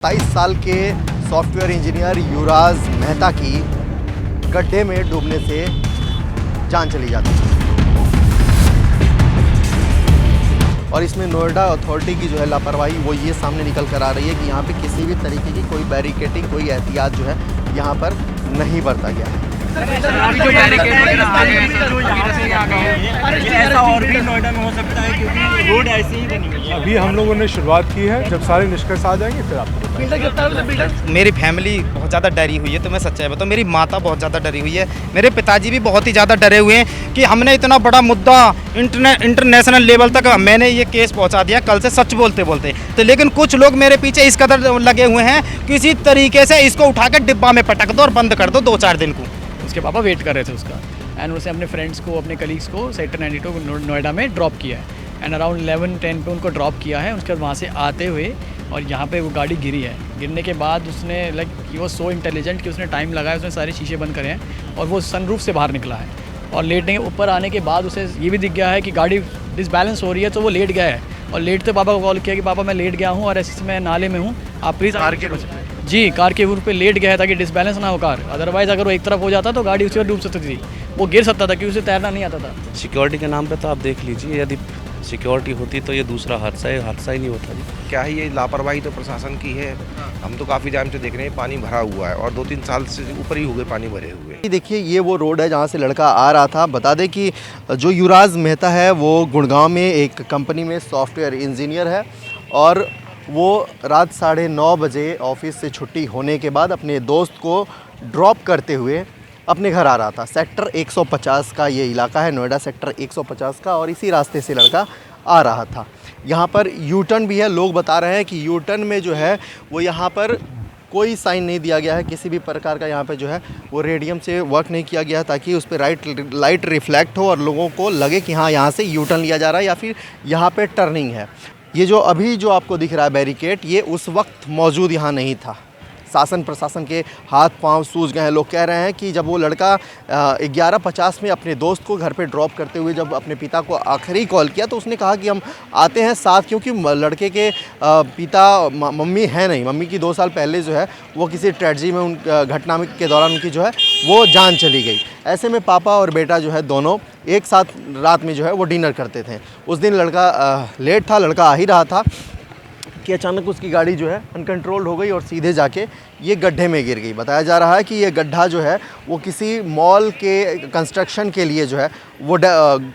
27 साल के software engineer युवराज मेहता की गड्ढे में डूबने से जान चली जाती है और इसमें नोएडा अथॉरिटी की जो है लापरवाही वो ये सामने निकल कर आ रही है कि यहाँ पे किसी भी तरीके की कोई बैरिकेटिंग कोई एहतियात जो है यहाँ पर नहीं बरता गया है। अभी जो बैरिकेड ऐसा और भी नोएडा में हो सकता है क्योंकि रोड ऐसी ही बनी हुई है। अभी हम लोगों ने शुरुआत की है, जब सारे निष्कर्ष आ जाएंगे फिर आपको बताएंगे। मेरी फैमिली बहुत ज़्यादा डरी हुई है, तो मैं सच्चाई बताऊँ, मेरी माता बहुत ज़्यादा डरी हुई है, मेरे पिताजी भी बहुत ही ज़्यादा डरे हुए हैं कि हमने इतना बड़ा मुद्दा इंटरनेशनल लेवल तक मैंने ये केस पहुंचा दिया कल से, सच बोलते बोलते। तो लेकिन कुछ लोग मेरे पीछे इस कदर लगे हुए हैं किसी तरीके से इसको उठा के डिब्बा में पटक दो और बंद कर दो 2-4 दिन को। उसके पापा वेट कर रहे थे उसका, एंड उसने अपने फ्रेंड्स को, अपने कलीग्स को सेक्टर 92 नोएडा में ड्रॉप किया है, एंड अराउंड 11-10 पे उनको ड्रॉप किया है। उसके बाद वहाँ से आते हुए और यहाँ पे वो गाड़ी गिरी है। गिरने के बाद उसने ही वो सो इंटेलिजेंट कि उसने टाइम लगाया, उसने सारे शीशे बंद करे हैं और वो सनरूफ से बाहर निकला है। और लेटने के ऊपर आने के बाद उसे ये भी दिख गया है कि गाड़ी डिसबैलेंस हो रही है, तो वो लेट गया है और लेटते पापा को कॉल किया कि पापा मैं लेट गया हूँ और ऐसे मैं नाले में हूँ, आप प्लीज़ कार के जी कार के ऊपर पे लेट गया है ताकि डिसबैलेंस ना हो कार। अदरवाइज़ अगर वो एक तरफ हो जाता तो गाड़ी उसी पर डूब सकती थी, वो गिर सकता था क्योंकि उसे तैरना नहीं आता था। सिक्योरिटी के नाम पे तो आप देख लीजिए, यदि सिक्योरिटी होती तो ये दूसरा हादसा ही नहीं होता जी। क्या है, ये लापरवाही तो प्रशासन की है। हम तो काफ़ी टाइम से देख रहे हैं पानी भरा हुआ है और 2-3 साल से ऊपर ही हो गए पानी भरे हुए। देखिए ये वो रोड है जहाँ से लड़का आ रहा था। बता दें कि जो युवराज मेहता है वो गुड़गांव में एक कंपनी में सॉफ्टवेयर इंजीनियर है और वो रात 9:30 बजे ऑफिस से छुट्टी होने के बाद अपने दोस्त को ड्रॉप करते हुए अपने घर आ रहा था। सेक्टर 150 का ये इलाका है, नोएडा सेक्टर 150 का, और इसी रास्ते से लड़का आ रहा था। यहाँ पर यू टर्न भी है। लोग बता रहे हैं कि यू टर्न में जो है वो यहाँ पर कोई साइन नहीं दिया गया है, किसी भी प्रकार का यहाँ पे जो है वो रेडियम से वर्क नहीं किया गया है ताकि उस पर लाइट रिफ्लेक्ट हो और लोगों को लगे कि हाँ यहाँ से यू टर्न लिया जा रहा है या फिर यहाँ पे टर्निंग है। ये जो अभी जो आपको दिख रहा है बैरिकेड, ये उस वक्त मौजूद यहाँ नहीं था। शासन प्रशासन के हाथ पांव सूज गए हैं। लोग कह रहे हैं कि जब वो लड़का 11:50 में अपने दोस्त को घर पे ड्रॉप करते हुए जब अपने पिता को आखिरी कॉल किया तो उसने कहा कि हम आते हैं साथ, क्योंकि लड़के के पिता मम्मी है नहीं। मम्मी की 2 साल पहले जो है वो किसी ट्रेजेडी में उन घटना के दौरान उनकी जो है वो जान चली गई। ऐसे में पापा और बेटा जो है दोनों एक साथ रात में जो है वो डिनर करते थे। उस दिन लड़का लेट था, लड़का आ ही रहा था कि अचानक उसकी गाड़ी जो है अनकंट्रोल्ड हो गई और सीधे जाके ये गड्ढे में गिर गई। बताया जा रहा है कि ये गड्ढा जो है वो किसी मॉल के कंस्ट्रक्शन के लिए जो है वो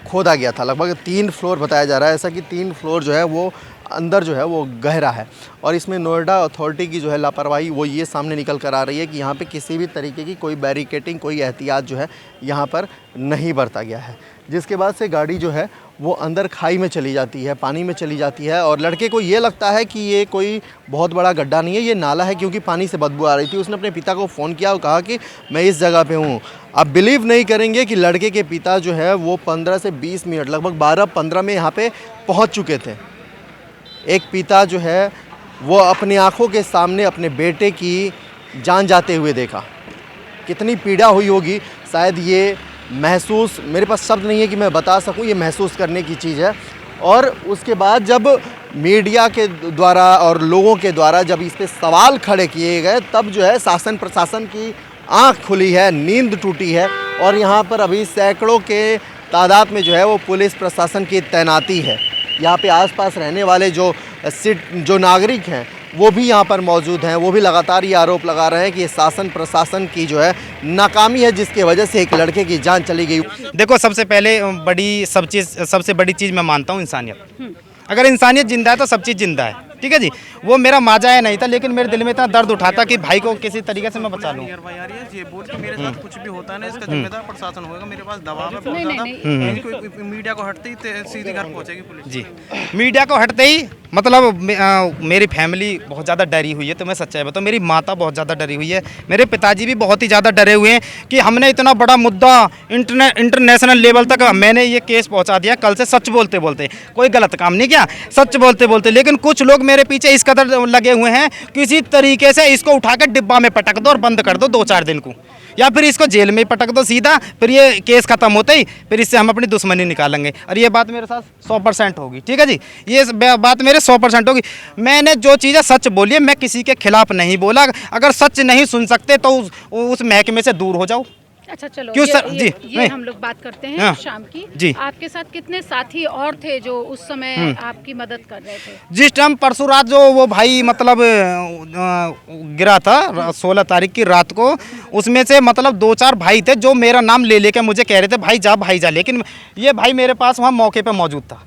खोदा गया था। लगभग 3 फ्लोर बताया जा रहा है, ऐसा कि 3 फ्लोर जो है वो अंदर जो है वो गहरा है और इसमें नोएडा अथॉरिटी की जो है लापरवाही वो ये सामने निकल कर आ रही है कि यहाँ पे किसी भी तरीके की कोई बैरिकेटिंग कोई एहतियात जो है यहाँ पर नहीं बरता गया है, जिसके बाद से गाड़ी जो है वो अंदर खाई में चली जाती है, पानी में चली जाती है। और लड़के को ये लगता है कि ये कोई बहुत बड़ा गड्ढा नहीं है, ये नाला है, क्योंकि पानी से बदबू आ रही थी। उसने अपने पिता को फ़ोन किया और कहा कि मैं इस जगह पे हूँ। आप बिलीव नहीं करेंगे कि लड़के के पिता जो है वो 15 से 20 मिनट, लगभग 12-15 में यहाँ पे पहुँच चुके थे। एक पिता जो है वो अपनी आँखों के सामने अपने बेटे की जान जाते हुए देखा। कितनी पीड़ा हुई होगी, शायद ये महसूस, मेरे पास शब्द नहीं है कि मैं बता सकूं, ये महसूस करने की चीज़ है। और उसके बाद जब मीडिया के द्वारा और लोगों के द्वारा जब इस पे सवाल खड़े किए गए तब जो है शासन प्रशासन की आंख खुली है, नींद टूटी है और यहाँ पर अभी सैकड़ों के तादाद में जो है वो पुलिस प्रशासन की तैनाती है। यहाँ पे आसपास रहने वाले जो नागरिक हैं वो भी यहाँ पर मौजूद हैं, वो भी लगातार ये आरोप लगा रहे हैं कि ये शासन प्रशासन की जो है नाकामी है जिसकी वजह से एक लड़के की जान चली गई। देखो, सबसे पहले सबसे बड़ी चीज़ मैं मानता हूँ इंसानियत। अगर इंसानियत जिंदा है तो सब चीज़ जिंदा है, ठीक है जी। वो मेरा माजाया नहीं था, लेकिन मेरे दिल में इतना दर्द उठा था कि भाई को किसी तरीके से मैं बचा लूँ। ये बोल के मेरे साथ कुछ भी होता है ना, इसका जिम्मेदार प्रशासन होगा। मेरे पास दबाव है बहुत ज़्यादा। मीडिया को हटते ही सीधे घर पहुंचेगी पुलिस जी। मीडिया को हटते ही मतलब मेरी फैमिली बहुत ज़्यादा डरी हुई है, तो मैं सच्चाई बताऊँ, मेरी माता बहुत ज़्यादा डरी हुई है, मेरे पिताजी भी बहुत ही ज़्यादा डरे हुए हैं कि हमने इतना बड़ा मुद्दा इंटरनेशनल लेवल तक मैंने ये केस पहुंचा दिया कल से, सच बोलते बोलते। कोई गलत काम नहीं किया, सच बोलते बोलते। लेकिन कुछ लोग मेरे पीछे इस कदर लगे हुए हैं किसी तरीके से इसको उठा कर डिब्बा में पटक दो और बंद कर दो 2-4 दिन को, या फिर इसको जेल में ही पटक दो सीधा, फिर ये केस खत्म होते ही फिर इससे हम अपनी दुश्मनी निकालेंगे। और ये बात मेरे साथ 100% होगी, ठीक है जी, ये बात मेरे 100% होगी। मैंने जो चीज़ें सच बोली है, मैं किसी के खिलाफ नहीं बोला। अगर सच नहीं सुन सकते तो उस महकमे से दूर हो जाओ। अच्छा चलो, क्यों सर? ये, जी ये नहीं। हम लोग बात करते हैं हाँ, शाम की। जी। आपके साथ कितने साथी और थे जो उस समय आपकी मदद कर रहे थे? जिस टाइम परसों रात जो वो भाई मतलब गिरा था 16 तारीख की रात को, उसमें से मतलब 2-4 भाई थे जो मेरा नाम ले लेके मुझे कह रहे थे भाई जा, लेकिन ये भाई मेरे पास वहाँ मौके पे मौजूद था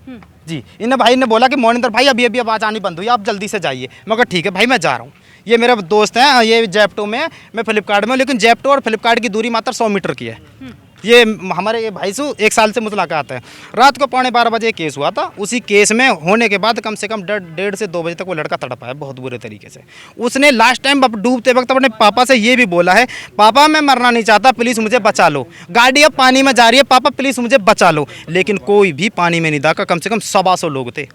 जी। इन भाई ने बोला कि मोनिंदर भाई अभी आवाज़ आनी बंद हुई, आप जल्दी से जाइए। मैं कहा ठीक है भाई, मैं जा रहा हूँ। ये मेरे दोस्त हैं, ये जेप्टो में है, मैं फ्लिपकार्ट में, लेकिन जेप्टो और फ्लिपकार्ट की दूरी मात्र 100 मीटर की है। ये हमारे ये भाई से 1 साल से मुलाकात है। रात को 11:15 बजे केस हुआ था। उसी केस में होने के बाद कम से कम 1:30 से 2 बजे तक वो लड़का तड़पा है बहुत बुरे तरीके से। उसने लास्ट टाइम डूबते वक्त अपने पापा से ये भी बोला है, पापा मैं मरना नहीं चाहता, प्लीज़ मुझे बचा लो। गाड़ी अब पानी में जा रही है, पापा प्लीज़ मुझे बचा लो। लेकिन कोई भी पानी में नहीं दागा। कम से कम 125 लोग थे।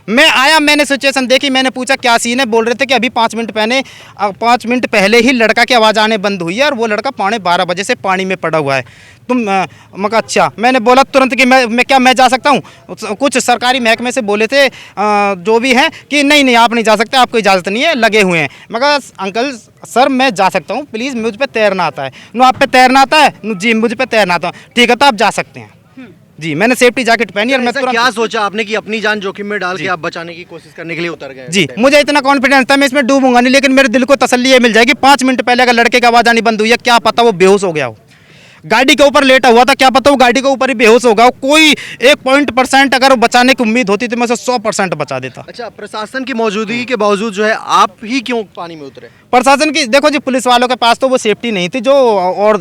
मैं आया, मैंने सिचुएशन देखी, मैंने पूछा क्या सीन है। बोल रहे थे कि अभी 5 मिनट पहले ही लड़का की आवाज़ आने बंद हुई है और वो लड़का 11:15 बजे से पानी में पड़ा हुआ है। मैं कहा अच्छा। मैंने बोला तुरंत कि मैं जा सकता हूँ। कुछ सरकारी महकमे से बोले थे जो भी हैं कि नहीं आप नहीं जा सकते, आपको इजाज़त नहीं है, लगे हुए हैं। मैं कहा अंकल सर मैं जा सकता हूँ, प्लीज़ मुझ पर तैरना आता है। नो आप पे तैरना आता है? जी मुझ पर तैरना आता है। ठीक है तो आप जा सकते हैं जी। मैंने सेफ्टी जैकेट पहनी और मैं तुरंत। क्या सोचा आपने कि अपनी जान जोखिम में डाल के आप बचाने की कोशिश करने के लिए उतर गए? जी मुझे इतना कॉन्फिडेंस था मैं इसमें डूबूंगा नहीं, लेकिन मेरे दिल को तसल्ली ये मिल जाएगी 5 मिनट पहले अगर लड़के की आवाज़ आनी बंद हुई है, क्या पता वो बेहोश हो गया हो। गाड़ी के ऊपर लेटा हुआ था, क्या पता वो गाड़ी के ऊपर ही बेहोश होगा। कोई 1% अगर वो बचाने की उम्मीद होती तो मैं उसे 100% बचा देता। अच्छा, प्रशासन की मौजूदगी के बावजूद जो है आप ही क्यों पानी में उतरे? प्रशासन की देखो जी, पुलिस वालों के पास तो वो सेफ्टी नहीं थी जो और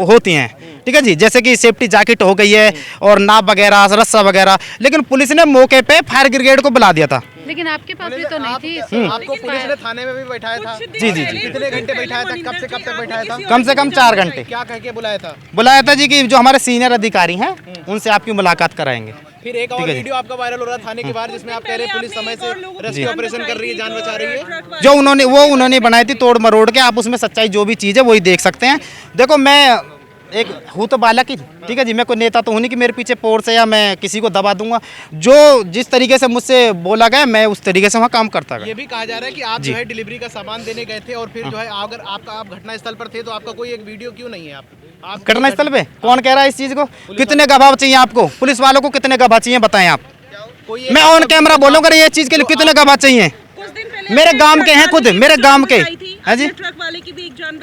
होती हैं, ठीक है जी, जैसे कि सेफ्टी जैकेट हो गई है और नाव वगैरह, रस्सा वगैरह। लेकिन पुलिस ने मौके पे फायर ब्रिगेड को बुला दिया था। लेकिन आपके पास भी तो नहीं थी। आपको पुलिस ने थाने में भी बैठाया था? जी। कितने घंटे बैठाया था? कब से कब तक बैठाया था? कम से कम 4 घंटे। क्या कह के बुलाया था जी कि जो हमारे सीनियर अधिकारी हैं उनसे आपकी मुलाकात कराएंगे। फिर एक और वीडियो आपका वायरल हो रहा है थाने के बाहर, जिसमें आप कह रहे हैं पुलिस समय से रेस्क्यू ऑपरेशन कर रही है, जान बचा रही है। जो उन्होंने बनाई थी तोड़ मरोड़ के, आप उसमें सच्चाई जो भी चीज़ है वही देख सकते हैं। देखो मैं एक हूँ तो बालक ही, ठीक है जी, मैं कोई नेता तो हूँ नहीं कि मेरे पीछे फोर्स है या मैं किसी को दबा दूंगा। जो जिस तरीके से मुझसे बोला गया मैं उस तरीके से वहाँ काम करता गया। ये भी कहा जा रहा है कि आप जो है डिलीवरी का सामान देने गए थे और फिर जो है अगर आप घटना स्थल पर थे तो आपका कोई एक वीडियो क्यों नहीं है? आप घटना स्थल पे कौन कह रहा है इस चीज़ को? कितने गवाह चाहिए आपको? पुलिस वालों को कितने गवाह चाहिए बताएं आप? मैं ऑन कैमरा बोलूँगा ये चीज़ के लिए कितने गवाह चाहिए? मेरे गांव के हैं, खुद मेरे गांव के हैं जी।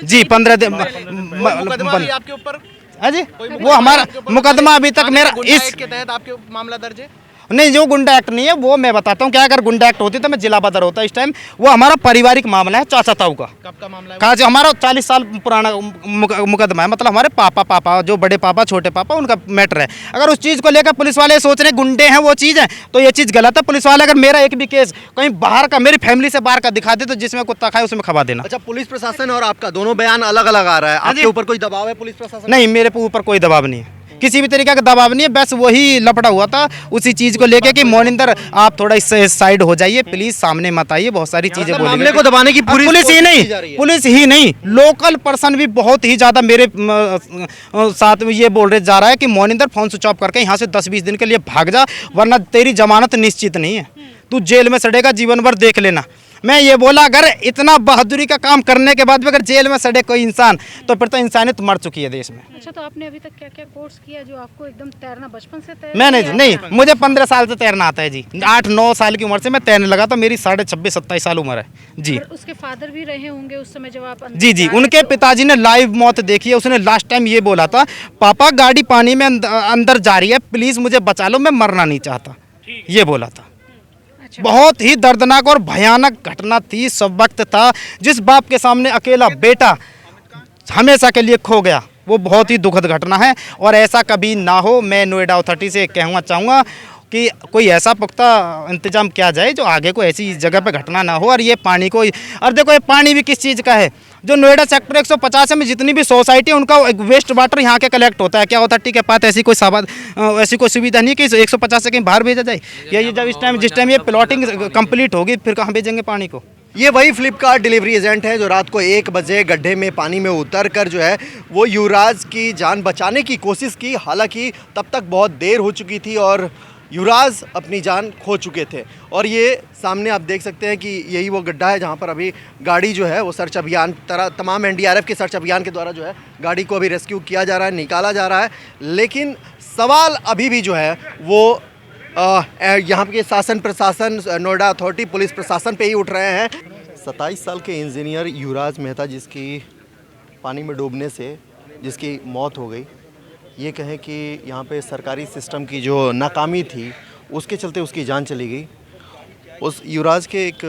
जी 15 दिन आपके ऊपर है जी। वो हमारा मुकदमा अभी तक मेरा इस के तहत आपके मामला दर्ज है? नहीं, जो गुंडा एक्ट नहीं है वो मैं बताता हूँ क्या। अगर गुंडा एक्ट होती तो मैं जिला बदर होता इस टाइम। वो हमारा पारिवारिक मामला है, चाचा ताऊ का। कब का मामला है? कहा जो हमारा 40 साल पुराना मुकदमा है, मतलब हमारे पापा जो बड़े पापा छोटे पापा उनका मैटर है। अगर उस चीज़ को लेकर पुलिस वाले सोच रहे गुंडे हैं वो चीज़ है तो ये चीज़ गलत है। पुलिस वाले अगर मेरा एक भी केस कहीं बाहर का, मेरी फैमिली से बाहर का दिखा दे तो जिसमें कुत्ता खाए उसमें खबा देना। अच्छा, पुलिस प्रशासन और आपका दोनों बयान अलग अलग आ रहा है, आपके ऊपर कोई दबाव है पुलिस प्रशासन? नहीं, मेरे ऊपर कोई दबाव नहीं है, किसी भी तरीके का दबाव नहीं है। बस वही लपड़ा हुआ था उसी चीज़ को लेके कि मोनिंदर आप थोड़ा इस साइड हो जाइए प्लीज, सामने मत आइए। बहुत सारी चीज़ें बोली मामले को दबाने की पूरी पुलिस ही नहीं लोकल पर्सन भी बहुत ही ज़्यादा मेरे साथ में ये बोल रहे जा रहा है कि मोनिंदर फोन स्विच ऑफ करके यहाँ से 10-20 दिन के लिए भाग जा, वरना तेरी जमानत निश्चित नहीं है, तू जेल में सड़ेगा जीवन भर, देख लेना। मैं ये बोला अगर इतना बहादुरी का काम करने के बाद भी अगर जेल में सड़े कोई इंसान तो फिर तो इंसानियत मर चुकी है देश में। अच्छा, तो आपने अभी तक क्या क्या कोर्स किया जो आपको एकदम तैरना बचपन से तैरना? मैंने नहीं, मुझे 15 साल से तैरना आता है जी। 8-9 साल की उम्र से मैं तैरने लगा था, मेरी 26-27 साल उम्र है जी। उसके फादर भी रहे होंगे उस समय जब आप? जी, उनके पिताजी ने लाइव मौत देखी है। उसने लास्ट टाइम ये बोला था, पापा गाड़ी पानी में अंदर जा रही है, प्लीज मुझे बचा लो, मैं मरना नहीं चाहता, ये बोला था। बहुत ही दर्दनाक और भयानक घटना थी। सब वक्त था जिस बाप के सामने अकेला बेटा हमेशा के लिए खो गया, वो बहुत ही दुखद घटना है और ऐसा कभी ना हो। मैं नोएडा अथॉरिटी से कहना चाहूँगा कि कोई ऐसा पुख्ता इंतजाम किया जाए जो आगे को ऐसी जगह पे घटना ना हो। और ये पानी को, और देखो ये पानी भी किस चीज़ का है, जो नोएडा सेक्टर 150 में जितनी भी सोसाइटी है उनका वेस्ट वाटर यहाँ के कलेक्ट होता है। क्या होता है, ठीक है, पात ऐसी कोई ऐसी कोई सुविधा नहीं कि 150 से कहीं बाहर भेजा जाए। या ये जब जिस टाइम ये प्लॉटिंग कंप्लीट होगी फिर कहाँ भेजेंगे पानी को? ये वही फ्लिपकार्ट डिलीवरी एजेंट है जो रात को 1 बजे गड्ढे में पानी में उतर कर जो है वो युवराज की जान बचाने की कोशिश की। हालांकि तब तक बहुत देर हो चुकी थी और युवराज अपनी जान खो चुके थे। और ये सामने आप देख सकते हैं कि यही वो गड्ढा है जहाँ पर अभी गाड़ी जो है वो सर्च अभियान तमाम एनडीआरएफ के सर्च अभियान के द्वारा जो है गाड़ी को अभी रेस्क्यू किया जा रहा है, निकाला जा रहा है। लेकिन सवाल अभी भी जो है वो यहाँ के शासन प्रशासन, नोएडा अथॉरिटी, पुलिस प्रशासन पे ही उठ रहे हैं। 27 साल के इंजीनियर युवराज मेहता जिसकी पानी में डूबने से जिसकी मौत हो गई, ये कहें कि यहाँ पे सरकारी सिस्टम की जो नाकामी थी उसके चलते उसकी जान चली गई। उस युवराज के एक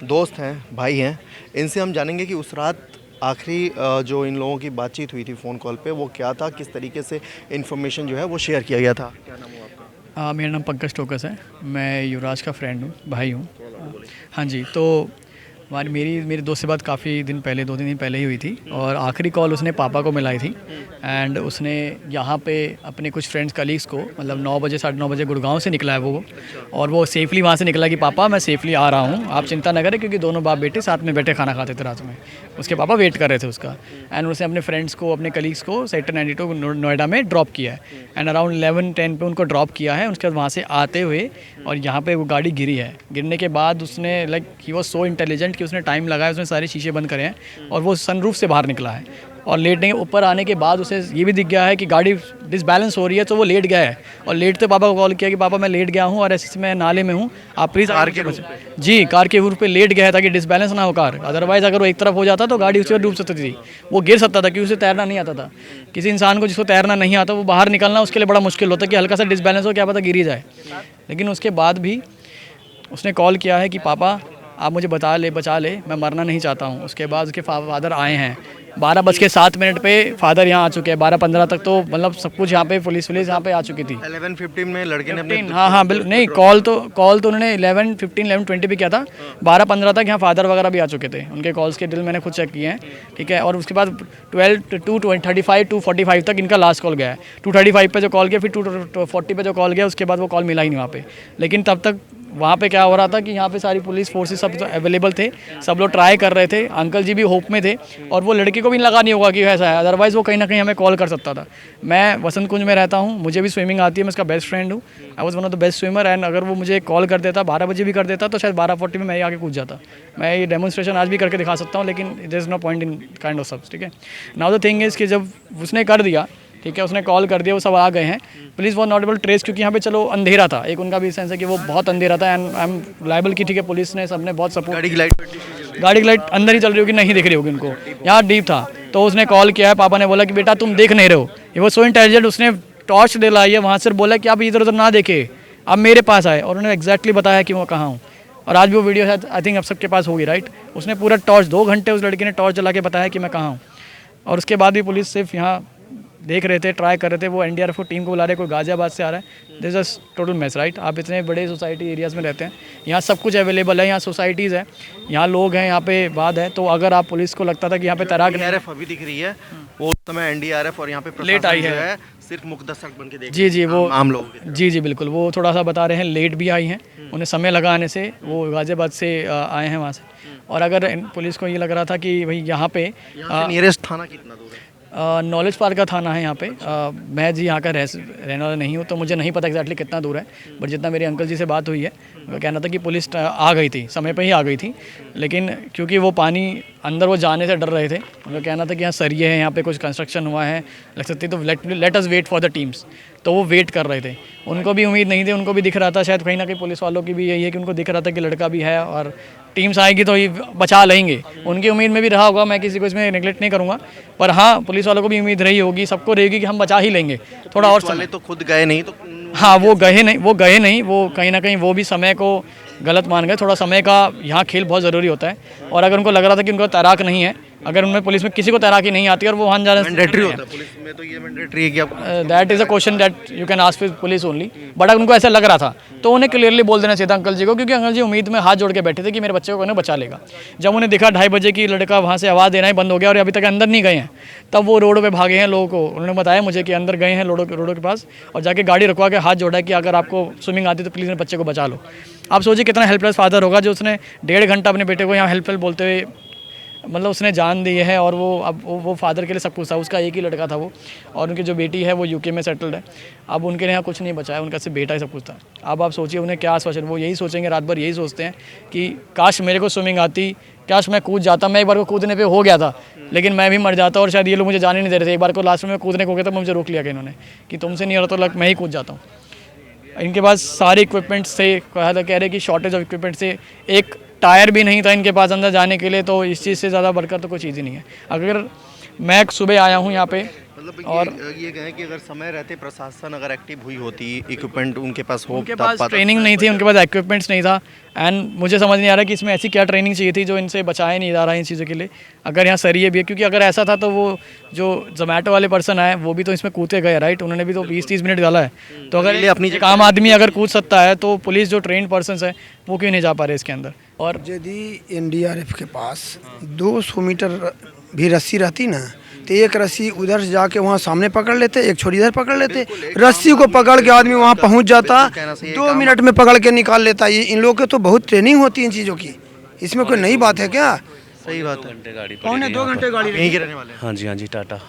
दोस्त हैं, भाई हैं, इनसे हम जानेंगे कि उस रात आखिरी जो इन लोगों की बातचीत हुई थी फ़ोन कॉल पे वो क्या था, किस तरीके से इन्फॉर्मेशन जो है वो शेयर किया गया था। क्या नाम हुआ आपका? मेरा नाम पंकज टोकस है, मैं युवराज का फ्रेंड हूँ, भाई हूँ। हाँ जी, तो मेरी दोस्त से बात काफ़ी दिन पहले, 2-3 दिन पहले ही हुई थी और आखिरी कॉल उसने पापा को मिलाई थी। एंड उसने यहाँ पे अपने कुछ फ्रेंड्स कलीग्स को, मतलब 9 बजे 9:30 बजे गुड़गांव से निकला है वो, और वो सेफली वहाँ से निकला कि पापा मैं सेफली आ रहा हूँ, आप चिंता न करें, क्योंकि दोनों बाप बेटे साथ में बैठे खाना खाते थे रात में। उसके पापा वेट कर रहे थे उसका। एंड उसने अपने फ्रेंड्स को, अपने कलीग्स को सेक्टर 92 नोएडा में ड्रॉप किया है। एंड अराउंड 11-10 पे उनको ड्रॉप किया है। उसके बाद वहाँ से आते हुए और यहाँ पे वो गाड़ी गिरी है। गिरने के बाद उसने ही वॉज सो इंटेलिजेंट कि उसने टाइम लगाया, उसने सारे शीशे बंद करे हैं और वो सनरूफ से बाहर निकला है। और लेटने ऊपर आने के बाद उसे ये भी दिख गया है कि गाड़ी डिसबैलेंस हो रही है, तो वो लेट गया है। और लेटते पापा को कॉल किया कि पापा मैं लेट गया हूँ और ऐसे मैं नाले में हूँ, आप प्लीज़ कार के जी कार के रूप पे लेट गया है ताकि डिसबैलेंस ना हो कार। अदरवाइज़ अगर वो एक तरफ हो जाता तो गाड़ी उसी पर डूब सकती थी, वो गिर सकता था, क्योंकि उसे तैरना नहीं आता था। किसी इंसान को जिसको तैरना नहीं आता वो बाहर निकलना उसके लिए बड़ा मुश्किल होता है कि हल्का सा डिसबैलेंस हो, क्या पता गिर ही जाए। लेकिन उसके बाद भी उसने कॉल किया है कि पापा आप मुझे बचा ले, मैं मरना नहीं चाहता हूँ। उसके बाद उसके फादर आए हैं 12:07 पे फादर यहाँ आ चुके हैं। 12:15 तक तो मतलब सब कुछ यहाँ पे पुलिस यहाँ पे आ चुकी थी। 11:15 में लड़के ने अपने हाँ बिल्कुल नहीं, कॉल तो उन्होंने 11:15 11:20 पे किया था। 12:15 तक यहाँ फादर वगैरह भी आ चुके थे। उनके कॉल्स के डिटेल मैंने खुद चेक किए हैं, ठीक है। और उसके बाद 2:45 तक इनका लास्ट कॉल गया है। 2:35 पे जो कॉल गया, फिर 2:40 पे जो कॉल गया, उसके बाद वो कॉल मिला ही नहीं वहाँ पे। लेकिन तब तक वहाँ पे क्या हो रहा था कि यहाँ पे सारी पुलिस फोर्सेस सब तो अवेलेबल थे, सब लोग ट्राई कर रहे थे। अंकल जी भी होप में थे और वो लड़के को भी लगा नहीं होगा कि ऐसा है, अदरवाइज़ वो कहीं ना कहीं हमें कॉल कर सकता था। मैं वसंत कुंज में रहता हूँ, मुझे भी स्विमिंग आती है, मैं उसका बेस्ट फ्रेंड हूँ। I was one of the best swimmer. And अगर वो मुझे कॉल कर देता 12 बजे भी कर देता तो शायद 12:40 में मैं ही आगे कूद जाता। मैं ये डेमोन्स्ट्रेशन आज भी करके दिखा सकता हूँ, लेकिन there is no point in kind of सब, ठीक है। नाउ द थिंग इज़ कि जब उसने कर दिया, ठीक है, उसने कॉल कर दिया, वो सब आ गए हैं। Police was not able trace, क्योंकि यहाँ पे चलो अंधेरा था, एक उनका भी सेंस है कि वो बहुत अंधेरा था। एंड आई एम लायबल की, ठीक है, पुलिस ने सबने बहुत सपोर्ट। गाड़ी की लाइट अंदर ही चल रही होगी, नहीं दिख रही होगी उनको, यहाँ डीप था। तो उसने कॉल किया है, पापा ने बोला कि बेटा तुम देख नहीं रहे हो। ये वो सो इंटेलिजेंट, उसने टॉर्च दिलाई है वहाँ से, बोला कि आप इधर उधर ना देखे, आप मेरे पास आए। और उन्होंने एग्जैक्टली बताया कि मैं कहाँ हूँ। और आज भी वो वीडियो शायद आई थिंक आप सबके पास होगी, राइट। उसने पूरा टॉर्च 2 घंटे उस लड़के ने टॉर्च जला के बताया कि मैं कहाँ हूँ। और उसके बाद भी पुलिस सिर्फ यहाँ देख रहे थे, ट्राई कर रहे थे। वो एनडीआरएफ को टीम को बुला रहे, कोई गाजियाबाद से आ रहा है। This is total mess, right. आप इतने बड़े सोसाइटी एरियाज़ में रहते हैं, यहाँ सब कुछ अवेलेबल है, यहाँ सोसाइटीज़ है, यहाँ लोग हैं, यहाँ पे बात है। तो अगर आप पुलिस को लगता था कि यहाँ पे तैराक एनडीआरएफ अभी दिख रही है, वो उस समय एनडीआरएफ और यहाँ पे लेट आई है, सिर्फ मुकद्दर बन के देख। जी वो आम लोग, जी बिल्कुल, वो थोड़ा सा बता रहे हैं लेट भी आई हैं, उन्हें समय लगा आने से। वो गाजियाबाद से आए हैं वहाँ से। और अगर पुलिस को ये लग रहा था कि भाई यहाँ पे नियरेस्ट थाना कितना दूर है? नॉलेज पार्क का थाना है यहाँ पे। मैं जी यहाँ का रहने वाला नहीं हूँ, तो मुझे नहीं पता एग्जैक्टली कितना दूर है। बट जितना मेरे अंकल जी से बात हुई है, वो कहना था कि पुलिस आ गई थी, समय पे ही आ गई थी। लेकिन क्योंकि वो पानी अंदर वो जाने से डर रहे थे, उनका कहना था कि यहाँ सरिये हैं, यहाँ पे कुछ कंस्ट्रक्शन हुआ है, लग सकती, तो let us wait for the teams. तो वो वेट कर रहे थे, उनको भी उम्मीद नहीं थी, उनको भी दिख रहा था, शायद कहीं ना कहीं पुलिस वालों की भी यही है कि उनको दिख रहा था कि लड़का भी है और टीम्स आएगी तो ये बचा लेंगे। उनकी उम्मीद में भी रहा होगा, मैं किसी को इसमें नेगलेक्ट नहीं करूँगा। पर हाँ, पुलिस वालों को भी उम्मीद रही होगी, सबको रहेगी कि हम बचा ही लेंगे। थोड़ा और समय तो खुद गए नहीं, तो हाँ वो गए नहीं, वो कहीं ना कहीं वो भी समय को गलत मान गए। थोड़ा समय का यहाँ खेल बहुत ज़रूरी होता है। और अगर उनको लग रहा था कि उनको तैराक नहीं है, अगर उनमें पुलिस में किसी को तैराकी नहीं आती और वो वहाँ जाना मैंडेटरी होता है पुलिस में, तो ये मैंडेटरी है कि आप that is a question that you can ask with police only, but अगर उनको ऐसा लग रहा था तो उन्हें क्लियरली बोल देना चाहिए था अंकल जी को, क्योंकि अंकल जी उम्मीद में हाथ जोड़ के बैठे थे कि मेरे बच्चे को उन्हें बचा लेगा। जब उन्हें दिखा 2:30 बजे की लड़का वहाँ से आवाज़ देना ही बंद हो गया और अभी तक अंदर नहीं गए हैं, तब वो रोड पे भागे हैं लोगों को। उन्होंने बताया मुझे कि अंदर गए हैं रोडों के पास और जाके गाड़ी रुकवा के हाथ जोड़ा कि अगर आपको स्विमिंग आती तो प्लीज़ मेरे बच्चे को बचा लो। आप सोचिए कितना हेल्पलेस फादर होगा जो उसने 1.5 घंटा अपने बेटे को यहाँ हेल्पलेस बोलते हुए, मतलब उसने जान दी है। और वो अब वो फादर के लिए सब कुछ था, उसका एक ही लड़का था वो, और उनकी जो बेटी है वो यूके में सेटल्ड है। अब उनके यहाँ कुछ नहीं बचा है, उनका सिर्फ बेटा ही सब कुछ था। अब आप सोचिए उन्हें क्या आश्वासन, वो यही सोचेंगे रात भर, यही सोचते हैं कि काश मेरे को स्विमिंग आती, काश मैं कूद जाता। मैं एक बार को कूदने पे हो गया था, लेकिन मैं भी मर जाता और शायद ये लोग मुझे जाने नहीं दे रहे थे। एक बार को लास्ट में कूदने को गया था, मुझे रोक लिया गया इन्होंने कि तुमसे नहीं हो रहा तो लग मैं ही कूद जाता हूँ। इनके पास सारे इक्विपमेंट्स थे, कह रहे कि शॉर्टेज ऑफ इक्विपमेंट से, एक टायर भी नहीं था इनके पास अंदर जाने के लिए। तो इस चीज़ से ज़्यादा बढ़कर तो कोई चीज़ ही नहीं है। अगर मैं सुबह आया हूँ यहाँ पे मतलब और ये कहें कि अगर समय रहते प्रशासन अगर एक्टिव हुई होती, इक्विपमेंट उनके पास हो, उनके पास ट्रेनिंग नहीं थी, उनके पास इक्विपमेंट्स नहीं था। एंड मुझे समझ नहीं आ रहा कि इसमें ऐसी क्या ट्रेनिंग चाहिए थी जो इनसे बचाया नहीं जा रहा है इन चीज़ों के लिए। अगर यहाँ सरिये भी है, क्योंकि अगर ऐसा था तो वो जो जोमेटो वाले पर्सन आए वो भी तो इसमें कूदते गए, राइट। उन्होंने भी तो 20-30 मिनट डाला है। तो अगर अपनी एक आम आदमी अगर कूद सकता है तो पुलिस जो ट्रेन पर्सन है वो क्यों नहीं जा पा रहे इसके अंदर। और यदि एनडीआरएफ के पास 200 मीटर भी रस्सी रहती ना, तो एक रस्सी उधर से जाके वहाँ सामने पकड़ लेते, एक छोरी इधर पकड़ लेते, रस्सी को पकड़ के आदमी वहाँ पहुँच जाता, 2 मिनट में पकड़ के निकाल लेता। ये इन लोगों के तो बहुत ट्रेनिंग होती है इन चीज़ों की, इसमें कोई नई बात है क्या? सही बात है। घंटे गाड़ी पौने 2 घंटे गाड़ी यहीं के रहने वाले हैं? हाँ जी टाटा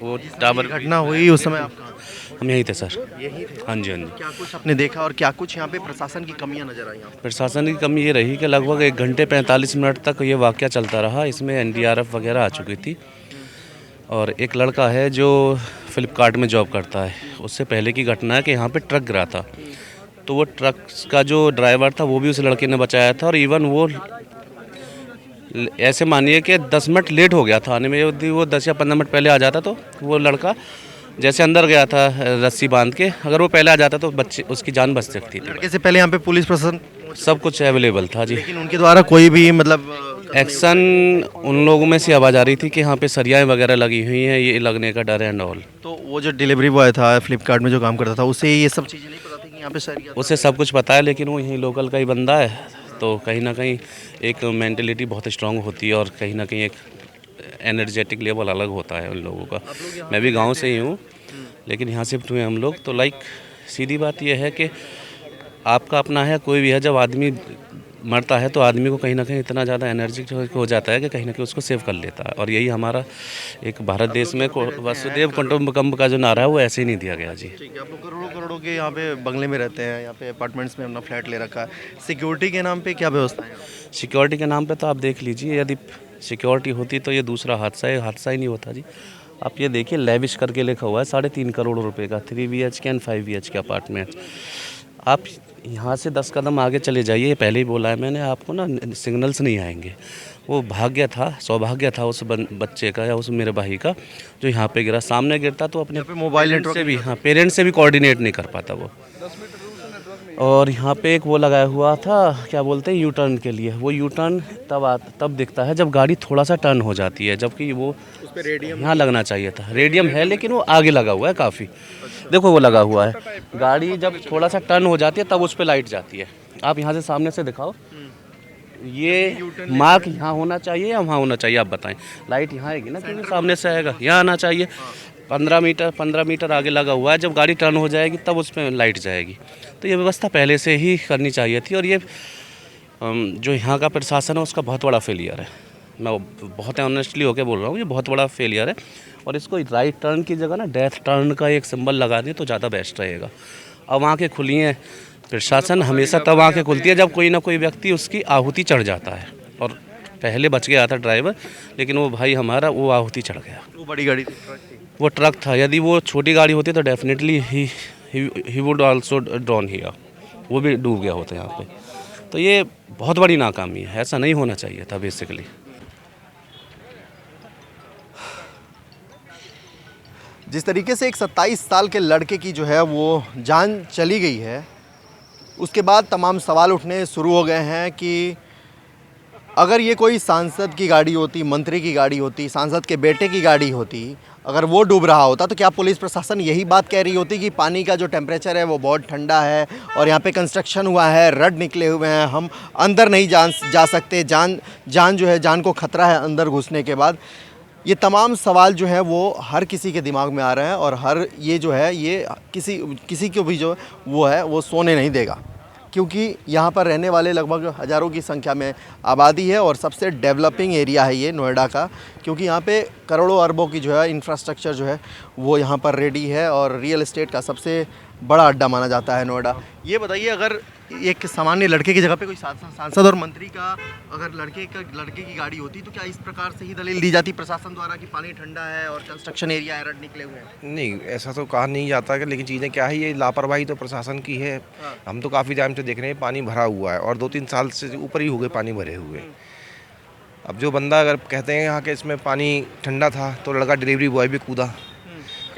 वो टावर घटना हुई उस समय आप कहाँ थे? हम यहीं थे सर। यहीं थे? हाँ जी क्या कुछ आपने देखा और क्या कुछ यहाँ पे प्रशासन की कमियां नजर आई यहाँ पे? प्रशासन की कमी ये रही कि लगभग 1 घंटे 45 मिनट तक ये वाक़या चलता रहा। इसमें एनडीआरएफ वगैरह आ चुकी थी और एक लड़का है जो फ्लिपकार्ट में जॉब करता है। उससे पहले की घटना है कि यहाँ पे ट्रक गिरा था, तो वो ट्रक का जो ड्राइवर था वो भी उस लड़के ने बचाया था। और इवन वो ऐसे मानिए कि 10 मिनट लेट हो गया था आने में, यदि वो 10 या 15 मिनट पहले आ जाता तो वो लड़का जैसे अंदर गया था रस्सी बांध के, अगर वो पहले आ जाता तो बच्चे उसकी जान बच सकती थी। लड़के से पहले यहाँ पे पुलिस प्रशासन सब कुछ अवेलेबल था जी, लेकिन उनके द्वारा कोई भी मतलब एक्शन उन लोगों में से आवाज़ आ रही थी कि यहाँ पे सरियाएँ वगैरह लगी हुई हैं, ये लगने का डर है एंड ऑल। तो वो जो डिलीवरी बॉय था फ्लिपकार्ट में जो काम करता था, उसे ये सब चीज़ें नहीं पता थी कि यहाँ पे सरिया? उसे सब कुछ पता है, लेकिन वो यहीं लोकल का ही बंदा है, तो कहीं ना कहीं एक मेंटलिटी बहुत स्ट्रांग होती है और कहीं ना कहीं एक एनर्जेटिक लेवल अलग होता है उन लोगों का। मैं भी गांव से ही हूँ, लेकिन यहाँ शिफ्ट हुए हम लोग। तो लाइक सीधी बात यह है कि आपका अपना है, कोई भी है, जब आदमी मरता है तो आदमी को कहीं ना कहीं इतना ज़्यादा एनर्जी हो जाता है कि कहीं ना कहीं उसको सेव कर लेता है। और यही हमारा एक भारत देश में वसुदेव कुटुंबकम का जो नारा है वो ऐसे ही नहीं दिया गया जी। ठीक है, आप लोग करोड़ों करोड़ों के यहाँ पे बंगले में रहते हैं, यहाँ पे अपार्टमेंट्स में अपना फ्लैट ले रखा है, सिक्योरिटी के नाम पे क्या व्यवस्था है? सिक्योरिटी के नाम पे तो आप देख लीजिए, यदि सिक्योरिटी होती तो ये दूसरा हादसा ही नहीं होता जी। आप ये देखिए लेविश करके लिखा हुआ है 3.5 करोड़ रुपए का 3 BHK एंड 5 BHK अपार्टमेंट। आप यहाँ से 10 कदम आगे चले जाइए, पहले ही बोला है मैंने आपको ना, सिग्नल्स नहीं आएंगे। वो सौभाग्य था उस बच्चे का या उस मेरे भाई का जो यहाँ पे गिरा। सामने गिरता तो अपने मोबाइल नेटवर्क से भी, हाँ, पेरेंट्स से भी कोऑर्डिनेट नहीं कर पाता वो। और यहाँ पे एक वो लगाया हुआ था, क्या बोलते हैं, यू टर्न के लिए। वो यू टर्न तब दिखता है जब गाड़ी थोड़ा सा टर्न हो जाती है, जबकि वो यहाँ लगना चाहिए था। रेडियम है लेकिन वो आगे लगा हुआ है काफ़ी। देखो वो लगा हुआ है, गाड़ी जब थोड़ा सा टर्न हो जाती है तब उस पर लाइट जाती है। आप यहाँ से सामने से दिखाओ, ये मार्क यहाँ होना चाहिए या वहाँ होना चाहिए, आप बताएं। लाइट यहाँ आएगी ना, क्योंकि सामने से आएगा, यहाँ आना चाहिए। 15 मीटर आगे लगा हुआ है, जब गाड़ी टर्न हो जाएगी तब उस पर लाइट जाएगी। तो ये व्यवस्था पहले से ही करनी चाहिए थी। और ये जो यहाँ का प्रशासन है उसका बहुत बड़ा फेलियर है। मैं बहुत ऑनेस्टली होकर बोल रहा हूँ, ये बहुत बड़ा फेलियर है। और इसको राइट टर्न की जगह ना डेथ टर्न का एक सिंबल लगा दें तो ज़्यादा बेस्ट रहेगा। अब आँखें खुली हैं, प्रशासन हमेशा तब आँखें खुलती है जब कोई ना कोई व्यक्ति उसकी आहुति चढ़ जाता है। और पहले बच गया था ड्राइवर, लेकिन वो भाई हमारा वो आहुति चढ़ गया। वो बड़ी गाड़ी, वो ट्रक था, यदि वो छोटी गाड़ी होती तो definitely he would also drawn here, वो भी डूब गया होता यहाँ पे। तो ये बहुत बड़ी नाकामी है, ऐसा नहीं होना चाहिए था बेसिकली। जिस तरीके से एक 27 साल के लड़के की जो है वो जान चली गई है, उसके बाद तमाम सवाल उठने शुरू हो गए हैं कि अगर ये कोई सांसद की गाड़ी होती, मंत्री की गाड़ी होती, सांसद के बेटे की गाड़ी होती, अगर वो डूब रहा होता तो क्या पुलिस प्रशासन यही बात कह रही होती कि पानी का जो टेम्परेचर है वो बहुत ठंडा है और यहाँ पे कंस्ट्रक्शन हुआ है, रड निकले हुए हैं, हम अंदर नहीं जा सकते, जान जो है, जान को खतरा है अंदर घुसने के बाद। ये तमाम सवाल जो है वो हर किसी के दिमाग में आ रहे हैं और हर ये जो है ये किसी को भी जो वो है वो सोने नहीं देगा, क्योंकि यहाँ पर रहने वाले लगभग हज़ारों की संख्या में आबादी है और सबसे डेवलपिंग एरिया है ये नोएडा का, क्योंकि यहाँ पे करोड़ों अरबों की जो है इंफ्रास्ट्रक्चर जो है वो यहाँ पर रेडी है और रियल एस्टेट का सबसे बड़ा अड्डा माना जाता है नोएडा। ये बताइए, अगर एक सामान्य लड़के की जगह पे कोई सांसद और मंत्री का अगर लड़के की गाड़ी होती तो क्या इस प्रकार से ही दलील दी जाती प्रशासन द्वारा कि पानी ठंडा है और कंस्ट्रक्शन एरिया है, रड निकले हुए हैं? नहीं, ऐसा तो कहा नहीं जाता कि, लेकिन चीज़ें क्या है, ये लापरवाही तो प्रशासन की है। हम तो काफ़ी टाइम से देख रहे हैं पानी भरा हुआ है और 2-3 साल से ऊपर ही हो गए पानी भरे हुए। अब जो बंदा अगर कहते हैं यहाँ के इसमें पानी ठंडा था तो लड़का डिलीवरी बॉय भी कूदा।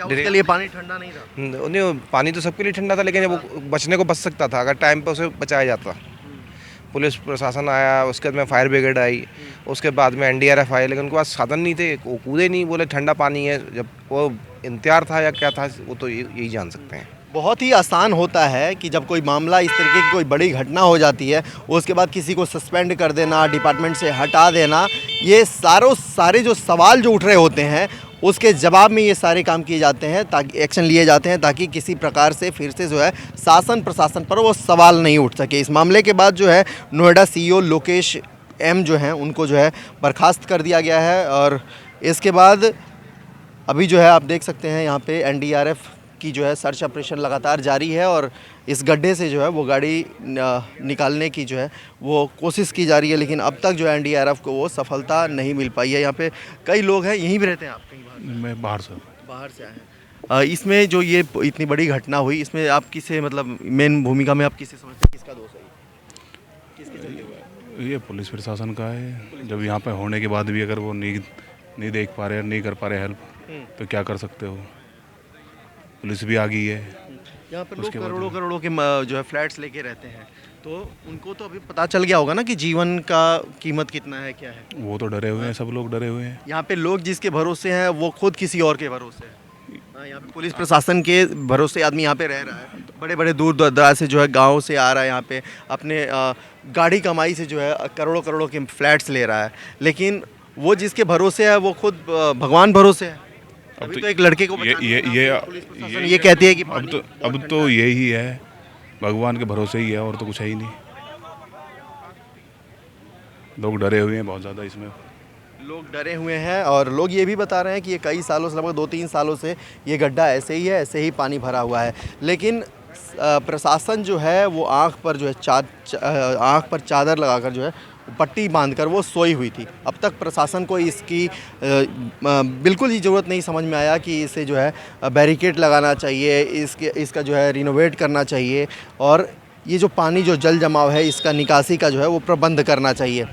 उसके लिए पानी ठंडा नहीं था? नहीं, पानी तो सबके लिए ठंडा था, लेकिन वो बचने को बच सकता था अगर टाइम पे उसे बचाया जाता। पुलिस प्रशासन आया, उसके बाद में फायर ब्रिगेड आई, उसके बाद में NDRF आई, लेकिन उनके पास साधन नहीं थे, वो कूदे नहीं, बोले ठंडा पानी है। जब वो इंतजार था या क्या था वो तो यही जान सकते हैं। बहुत ही आसान होता है कि जब कोई मामला इस तरीके की कोई बड़ी घटना हो जाती है उसके बाद किसी को सस्पेंड कर देना, डिपार्टमेंट से हटा देना, ये सारे जो सवाल जो उठ रहे होते हैं उसके जवाब में ये सारे काम किए जाते हैं, ताकि एक्शन लिए जाते हैं, ताकि किसी प्रकार से फिर से जो है शासन प्रशासन पर वो सवाल नहीं उठ सके। इस मामले के बाद जो है नोएडा CEO लोकेश M जो हैं उनको जो है बर्खास्त कर दिया गया है और इसके बाद अभी जो है आप देख सकते हैं यहाँ पे NDRF की जो है सर्च ऑपरेशन लगातार जारी है और इस गड्ढे से जो है वो गाड़ी निकालने की जो है वो कोशिश की जा रही है, लेकिन अब तक जो है NDRF को वो सफलता नहीं मिल पाई है। यहाँ पे कई लोग हैं, यहीं भी रहते हैं आप? कहीं मैं बाहर से आए हैं। इसमें जो ये इतनी बड़ी घटना हुई, इसमें आप किसे, मतलब मेन भूमिका में आप किसे समझते हैं, किसका दोष है, किसके चलते? ये पुलिस प्रशासन का है। जब यहाँ पे होने के बाद भी अगर वो नहीं देख पा रहे, नहीं कर पा रहे हेल्प, तो क्या कर सकते हो? पुलिस भी आ गई है। यहाँ पर लोग करोड़ों के जो है फ्लैट्स लेके रहते हैं, तो उनको तो अभी पता चल गया होगा ना कि जीवन का कीमत कितना है, क्या है। वो तो डरे हुए हैं, सब लोग डरे हुए हैं। यहाँ पे लोग जिसके भरोसे हैं वो खुद किसी और के भरोसे हैं। यहाँ पे पुलिस प्रशासन के भरोसे आदमी यहाँ पे रह रहा है, बड़े बड़े दूर दराज से जो है गाँव से आ रहा है यहाँ पे, अपने गाड़ी कमाई से जो है करोड़ों के फ्लैट्स ले रहा है, लेकिन वो जिसके भरोसे है वो खुद भगवान भरोसे है। अभी तो एक लड़के को ये कहती है कि अब तो यही है, भगवान के भरोसे ही है और तो कुछ है ही नहीं। लोग डरे हुए हैं बहुत ज़्यादा, इसमें लोग डरे हुए हैं और लोग ये भी बता रहे हैं कि ये कई सालों से, लगभग 2-3 सालों से ये गड्ढा ऐसे ही है, ऐसे ही पानी भरा हुआ है, लेकिन प्रशासन जो है वो आँख पर चादर लगाकर जो है पट्टी बांधकर वो सोई हुई थी। अब तक प्रशासन को इसकी बिल्कुल ही ज़रूरत नहीं समझ में आया कि इसे जो है बैरिकेड लगाना चाहिए, इसका जो है रिनोवेट करना चाहिए और ये जो पानी जो जल जमाव है इसका निकासी का जो है वो प्रबंध करना चाहिए।